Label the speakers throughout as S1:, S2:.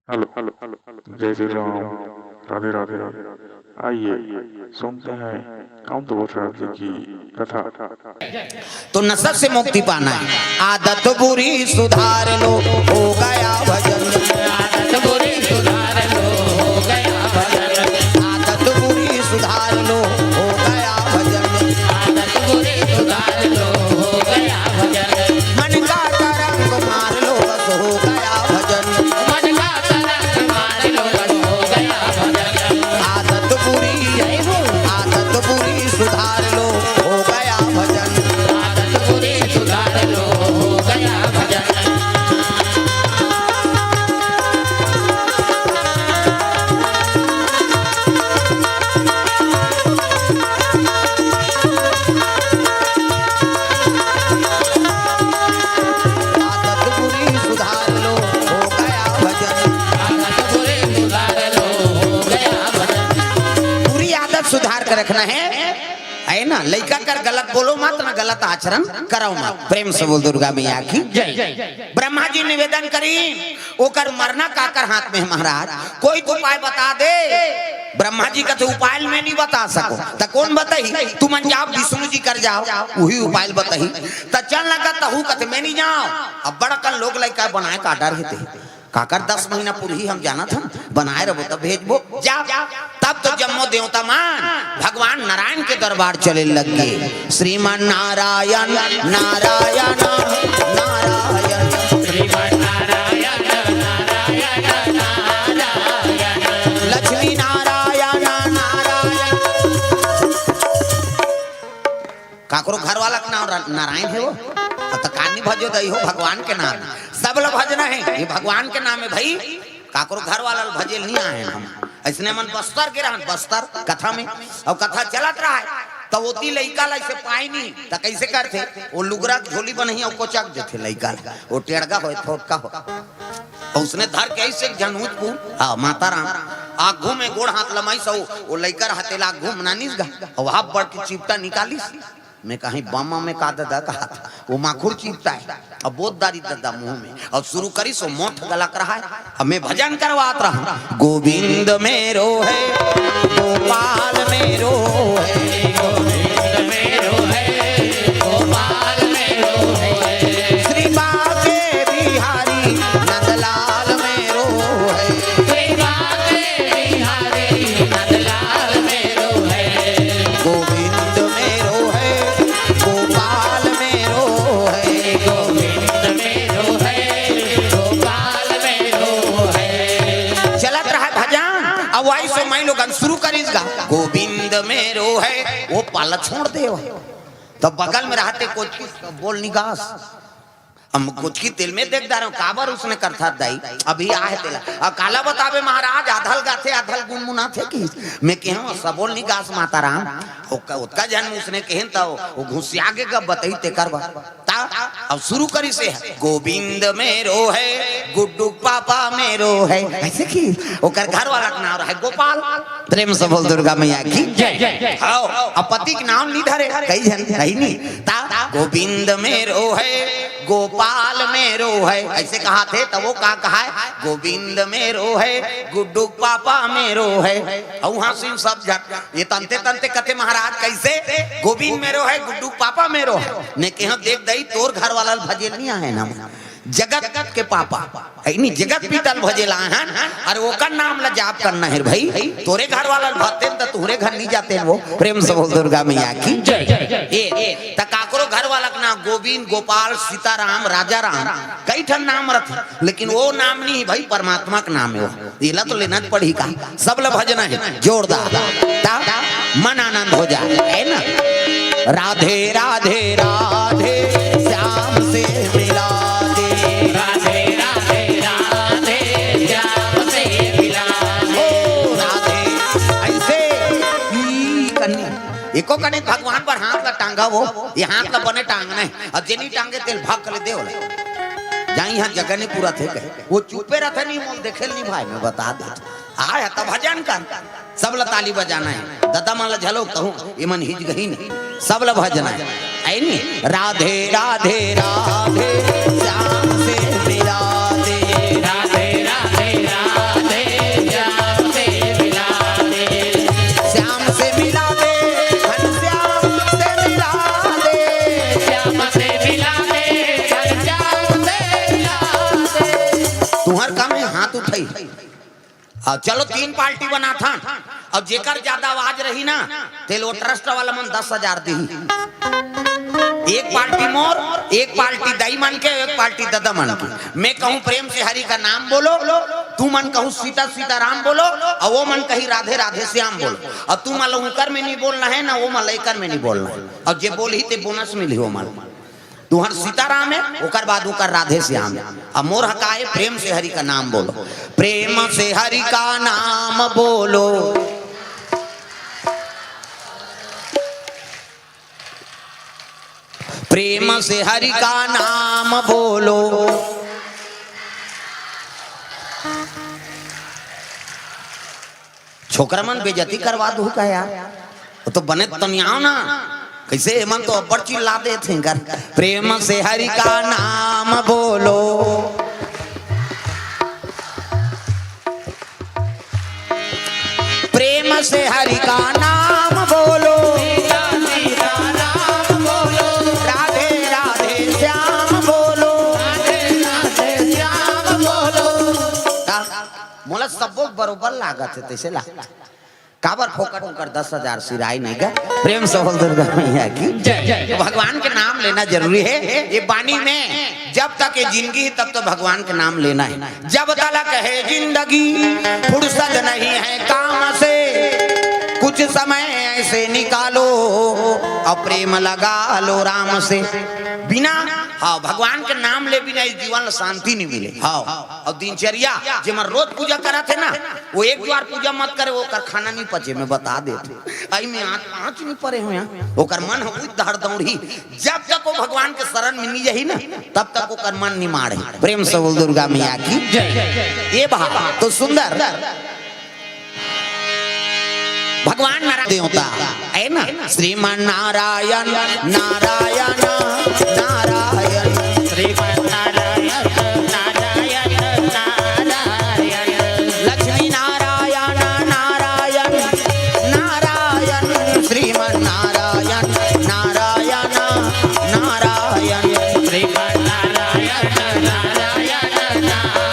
S1: Hello hello जय जय राम। राधे राधे राधे। आइए सुनते हैं कांत भूषण जी की कथा।
S2: तो नशा से मुक्ति पाना है, आदत बुरी सुधार लो, हो गया भजन। आदत बुरी सुधार लो, हो गया भजन। आदत बुरी सुधार लो, हो गया भजन। आदत बुरी सुधार लो, हो गया भजन। मन का तरंग मार लो, बस हो गया भजन। मन का तरंग मार लो, बस हो गया भजन। आदत बुरी सुधार लो, हो गया भजन। आदत बुरी सुधार लो, हो गया भजन। सुधार कर रखना है ना। लइका कर गलत बोलो मत ना, गलत आचरण कराओ मत। प्रेम से बोल दुर्गा मैया की जय। ब्रह्मा जी निवेदन करी, ओकर मरना काकर हाथ में है महाराज, कोई तो उपाय बता दे। ब्रह्मा जी का तो उपाय में नहीं बता सको, तो कौन बताई? तुम जाओ विष्णु जी कर जाओ, वही उपाय बताई। तो चल लगा तहु कत में नहीं जाओ। अब बड़ा कल लोग लइका बनाए काटा रहते काकर 10 महीना पूरी हम जाना था बनाए रहो तब भेजबो जा। तब तो जम्मो देवता मान भगवान नारायण के दरबार चले लगे। श्रीमान नारायण नारायण नारायण, श्रीमान नारायण नारायण नारायण, लक्ष्मी नारायण नारायण। काकरो घर वाला का नाम नारायण है, वो तो कानी भजो दई हो भगवान के नाम। सब लोग भजना है, ये भगवान के नाम है भाई। काकरो घर वाला भजे नहीं आए हम। ऐसने मन बस्तर के रहन, बस्तर कथा में और कथा चलत रहा है। तो ओती लइका ला से पाई नहीं तो कैसे करते? वो लुगरा झोली बनही और कोचक देते लइका, वो टेड़गा हो थोटका हो। और उसने धर के ऐसे जनूतपुर हां माता राम आगू में गोड़ हाथ लमाई सो, वो लइका रहते ला घूम नानीस गा और वहां बढ़ के चिपटा निकालीस। मैं कहीं बामा में का ददा कहा था, वो माखुर चीपता है अब बहुत दारी ददा मुंह में और शुरू करी सो मोठ गला कर रहा है। हमें भजन करवात रहा, गोविंद मेरो है गोपाल मेरो है, गोविंद मेरो है गोपाल मेरो है, श्री बाके बिहारी नंदलाल मेरो है, श्री बाके बिहारी नंदलाल मेरो है, गोविंद मेरो है गोपाल मेरो है, गोविंद मेरो है गोपाल मेरो है। चलत रहा भजन। अब वही सो मैं लोग शुरू करीगा, गोविंद मेरो है वो पाला छोड़ दे। तो बगल में रहते कुछ बोल निगास हम कुछ की तिल में देख रहा हूँ काबर उसने करता दाई अभी आए तेला और काला बतावे महाराज आधल गाथे आधल गुनमुना थे कि मैं कहूँ सबोल निगास माता राम उसका जन्म उसने कहन था वो घुसिया के कब बताई ते करवा ता। अब शुरू करी से गोविंद मेरो है गुड्डू पापा मेरो है, ऐसे की ओकर घर वाला का नाम है गोपाल। प्रेम से बोल दुर्गा मैया की जय। हां अब पति के नाम नहीं धरे कहीं जन कहीं नहीं ता। गोविंद मेरो है गोपाल मेरो है, ऐसे कहा थे तब वो कहा है गोविंद मेरो है गुड्डू पापा मेरो है। और वहां से सब ये तंते तंते कथे महाराज कैसे गोविंद मेरो है गुड्डू पापा मेरो है। ने कहा देख दई तोर घर वाला भजे नहीं आए ना जगत के पापा है नहीं जगत पीतल भजेला है अरे वो का नाम ला जाप करना है भाई। तोरे घर वाला भरते तो तोरे घर नहीं जाते वो। प्रेम से बोल दुर्गा मैया की जय। ए त काकरो घर वाला का नाम गोविंद गोपाल सीताराम राजा राम कई ठन नाम रख, लेकिन वो नाम नहीं भाई परमात्मा का नाम है वो। इला तो लेना पड़ी का सब ला भजना है जोरदार मन आनंद हो जाए है ना। राधे राधे राधे श्याम से मिला एको कने भगवान पर हाथ ला टांगा वो ये हाथ ला बने टांगना है और जेनी टांगे तेल भाग कर दे ओला जाई यहां जगह नहीं पूरा थे कहे वो चुपे रहते नहीं मोल देखे नहीं भाई मैं बता दे आया तब भजन कर सब ला ताली बजाना है दादा मान ला झलो कहूं ये मन हिज गही नहीं सब ला भजना है आई नहीं। राधे राधे राधे श्याम से मिला दे राधे राधे राधे लड़का में हाथ उठाई। अब चलो 3 पार्टी बना था। अब जेकर ज्यादा आवाज रही ना तेलो ट्रस्ट वाला मन 10,000 दी। एक पार्टी मोर, एक पार्टी दाई मन के, एक पार्टी दादा मन के। मैं कहूँ प्रेम से हरि का नाम बोलो, तू मन कहूँ सीता सीता राम बोलो, और वो मन कही राधे राधे श्याम बोलो। और तू मान लो उकर में नहीं बोलना है ना, वो मलैकर में नहीं बोलना है। और जे बोल ही ते बोनस मिली हो मान तुहर सीताराम है, उकर बाद उकर राधे श्याम है। अब मोर हकाए प्रेम से हरि का नाम बोलो, प्रेम से हरि का नाम बोलो, प्रेम से हरि का नाम बोलो। छोकरा मन बेइज्जती करवा दू का यार, वो तो बने तनियाओ ना कैसे मन तो अब्बड़ चिल्ला देते हैं कर। प्रेम से हरि का नाम बोलो, प्रेम से हरि का नाम बोलो, राधे राधे श्याम बोलो, मोला सब बरोबर लागत है तैसे लागत काबर फोकट उनकर 10,000 सिराई नहीं गा। प्रेम से बोल दुर्गा मैया की जय। भगवान के नाम लेना जरूरी है ये वाणी में। जब तक ये जिंदगी है तब तो भगवान के नाम लेना है। जब तक है जिंदगी फुर्सत नहीं है काम से, कुछ समय ऐसे निकालो और प्रेम लगा लो राम से। बिना हाँ भगवान के नाम ले बिना इस जीवन शांति नहीं मिले। हाँ और दिनचर्या जे मन रोज पूजा करा थे ना, वो एक बार पूजा मत करे वो कर खाना नहीं पचे, मैं बता देते आई में आँच नहीं पड़े हुए वो कर मन हो दहड़ दौड़ी। जब तक वो भगवान के शरण में नहीं जाही ना तब तक वो कर मन नहीं मारे। प्रेम से बोल दुर्गा मैया की जय। ये बात तो सुंदर भगवान नारायण देवता है ना, श्रीमान नारायण नारायण नारायण, श्रीमान नारायण नारायण नारायण, लक्ष्मी नारायण नारायण नारायण, श्रीमान नारायण नारायण नारायण, श्रीमान नारायण नारायण नारायण।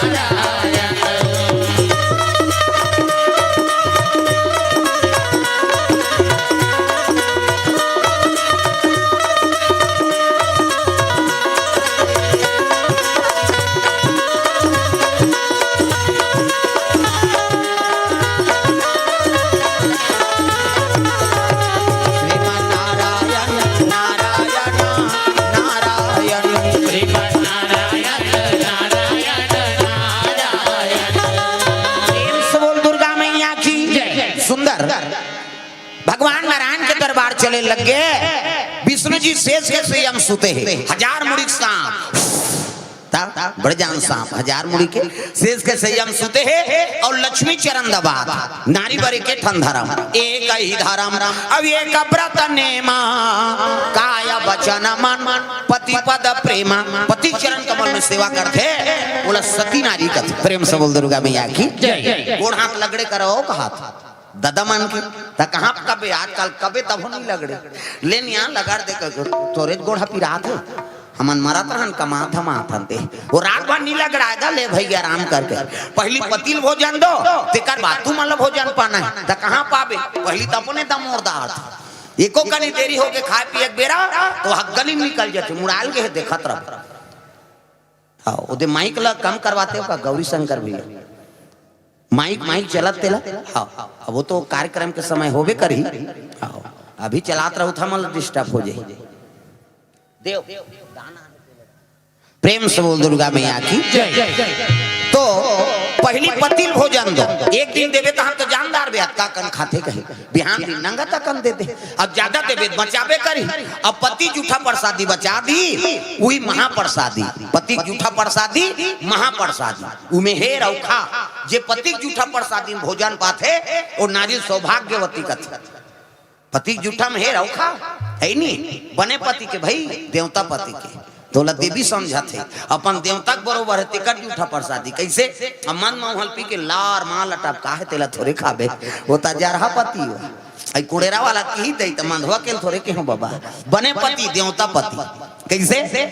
S2: भगवान नारायण के दरबार चले लग गए। विष्णु जी शेष के संयम सुते हैं, 1000 मुड़ी सांप बड़े जान सांप 1000 मुड़ी के शेष के संयम सुते हैं। और लक्ष्मी चरण दबा नारी बरे के ठंधरम एक ही धर्म, अब एक व्रत नेमा काय वचन मन, पति पद प्रेमा, पति चरण कमल में सेवा करते बोला सती नारी का। प्रेम से बोल दुर्गा मैया की जय। गोड़ हाथ लगड़े करो कहा दादा मन के कहाँ कबे आजकल कबे तब नहीं लगड़े लेन यहाँ लगा दे तोरे गोड़ा पिरात है हमन मरत रहन कमात हम आते वो रात भर नहीं लग रहा है ले भैया आराम करके पहली पतिल भोजन दो तेकर बाद तू मतलब भोजन पाना है तो कहाँ पावे पहली तो अपने दम और दात एको कनी देरी होके खाए पिए बेरा तो हगली निकल जाते मुड़ाल के देखत रह। हाँ ओदे माइक ला कम करवाते हो का गौरी शंकर भैया माइक माइक चलत तेला। हाँ वो तो कार्यक्रम के समय होबे करी। हाँ अभी चलात रहो था मतलब डिस्टर्ब हो जाए। देव प्रेम से बोल दुर्गा मैया की जय। तो पहली पतिल भोजन दो एक दिन देवे तो हम तो जानदार बे का कन खाते कहे बिहान दिन नंगा तक कन दे दे अब ज्यादा देवे बचावे करी। अब पति जूठा प्रसादी बचा दी वही महाप्रसादी पति जूठा प्रसादी महाप्रसादी उमे हे रौखा जे पति जूठा प्रसादी भोजन पाथे और नारी सौभाग्यवती कथी पति जूठा में हे रौखा है नहीं बने पति के भाई देवता पति के तोला देवी समझा थे अपन देवता बरोबर है टिकट जूठा प्रसादी कैसे मन मोहल पी के लार माल लटाप काहे तेला थोड़े खाबे वो ता जरहा पति हो आई कुड़ेरा वाला की दई त मंधवा के थोड़े के हो बाबा बने पति देवता पति कैसे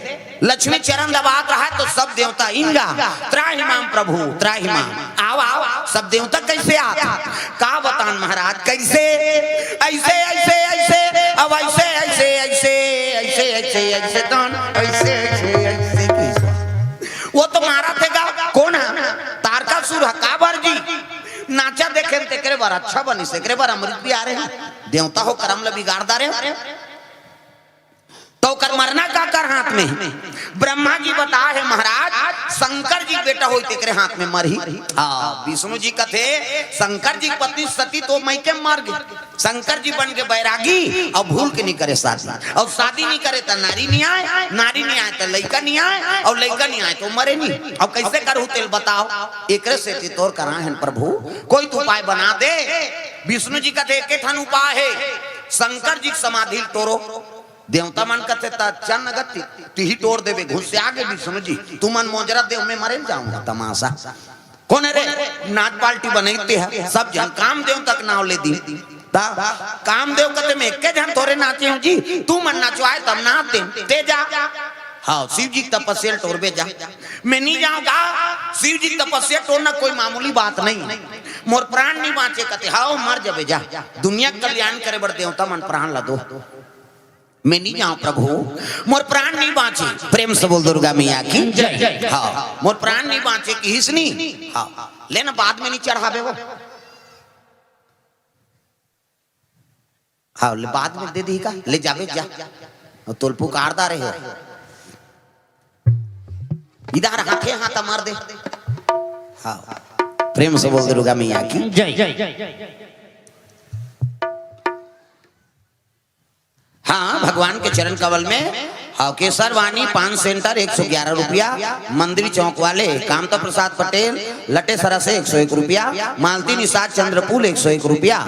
S2: लक्ष्मी चरण दबात रहा तो सब देवता इंगा त्राहिमाम प्रभु त्राहिमाम आओ आओ सब देवता कैसे आता का बतान महाराज कैसे ऐसे ऐसे ऐसे अब ऐसे ऐसे ऐसे ऐसे ऐसे ऐसे ऐसे ऐसे कैसे वो तो मारा थे कौन है तारकासुर काबर जी नाचा देखे तेरे बार अच्छा बनी से बार अमृत भी आ रहे हैं देवता हो करम ल बिगाड़दा रहे तो कर मरना का कर हाथ में ब्रह्मा जी बता है महाराज शंकर जी बेटा हो तेरे हाथ में मर ही विष्णु जी का थे शंकर जी पत्नी सती तो मई के मर गए शंकर जी बन के बैरागी और भूल के नहीं करे शादी और शादी नहीं करे तो नारी नहीं आए तो लड़का नहीं आए और लड़का नहीं आए तो मरे नहीं अब कैसे करूँ तेल बताओ एक से तोर करा है प्रभु कोई तो उपाय बना दे विष्णु जी का थे एक उपाय है शंकर जी समाधि तोड़ो देवता मन कहते चन्न गति ही तोड़ देवे घुस से आगे विष्णु जी तू मन मोजरा देव में मरे जाऊंगा तमाशा कौन रे नाच पार्टी बनाते है सब जन काम देव तक नाव ले दी काम देव कहते मैं एक जन थोड़े नाचे हूँ जी तू मन नाचवाए तब नाच दे जा हाँ शिव जी तपस्या तोड़बे जा मैं नहीं जाऊंगा शिव जी तपस्या तोड़ना कोई मामूली बात नहीं मोर प्राण नहीं बाँचे कहते हाँ मर जाबे जा दुनिया कल्याण करे बड़ देवता मन प्राण ला दो मैं नहीं जाऊं प्रभु मोर प्राण नहीं बाँचे प्रेम से बोल दुर्गा मैया की जय हाँ मोर प्राण नहीं बाँचे की हिसनी हाँ लेना बाद में नहीं चढ़ावे वो हाँ ले बाद में दे दी का ले जावे जा तुल पुकारदा रहे इधर हाथे हाथ मार दे हाँ प्रेम से बोल दुर्गा मैया की जय हाँ भगवान के चरण कमल में केसर वाणी पान सेंटर 111 रुपया मंदिर चौक वाले कामता प्रसाद पटेल लटे सरा से 101 रुपया मालती निषाद चंद्रपुल 101 रुपया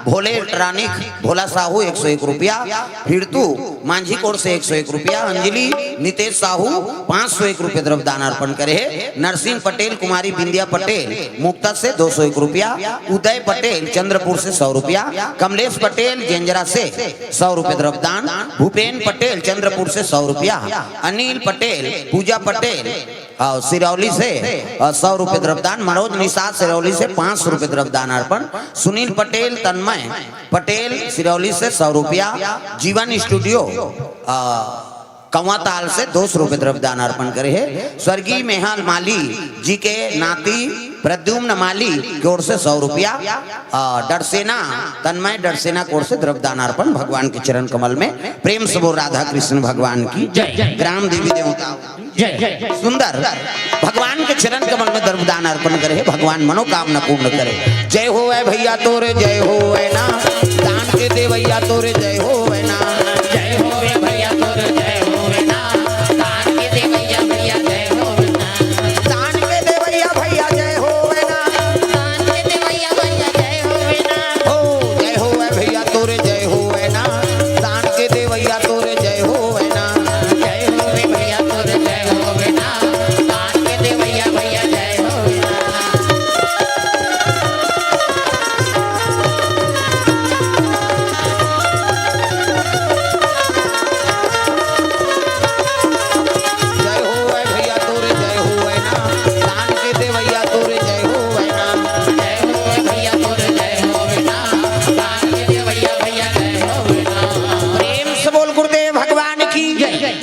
S2: भोले इलेक्ट्रॉनिक भोला साहू 101 रुपया फिरतू मांझी कोट से 101 रुपया अंजलि नितेश साहू 501 रुपये द्रव्य दान अर्पण करे नरसिंह पटेल कुमारी बिंदिया पटेल मुक्ता से 201 रुपया उदय पटेल चंद्रपुर से 100 रुपया कमलेश पटेल जेंजरा से 100 रुपये द्रव्य दान भूपेन पटेल चंद्रपुर से 100 रुपया अनिल पटेल पूजा पटेल सिरौली से 100 रुपये द्रव्यदान मनोज निषाद सिरौली से 500 रुपये द्रव्यदान अर्पण सुनील पटेल तन्मय पटेल सिरौली से 100 रुपया जीवन स्टूडियो कंवाताल से 200 रुपये द्रव्यदान अर्पण करे है स्वर्गीय मेहाल माली जी के नाती प्रद्युम्न माली की ओर से 100 रुपया डरसेना तन्मय डरसेना की ओर से द्रव्यदान अर्पण भगवान के चरण कमल में प्रेम से बोल राधा कृष्ण भगवान की ग्राम देवी देवता सुंदर भगवान के चरण कमल में द्रव्यदान अर्पण करे भगवान मनोकामना पूर्ण करे जय हो भैया तोरे जय हो ना दान के दे भैया तोरे जय हो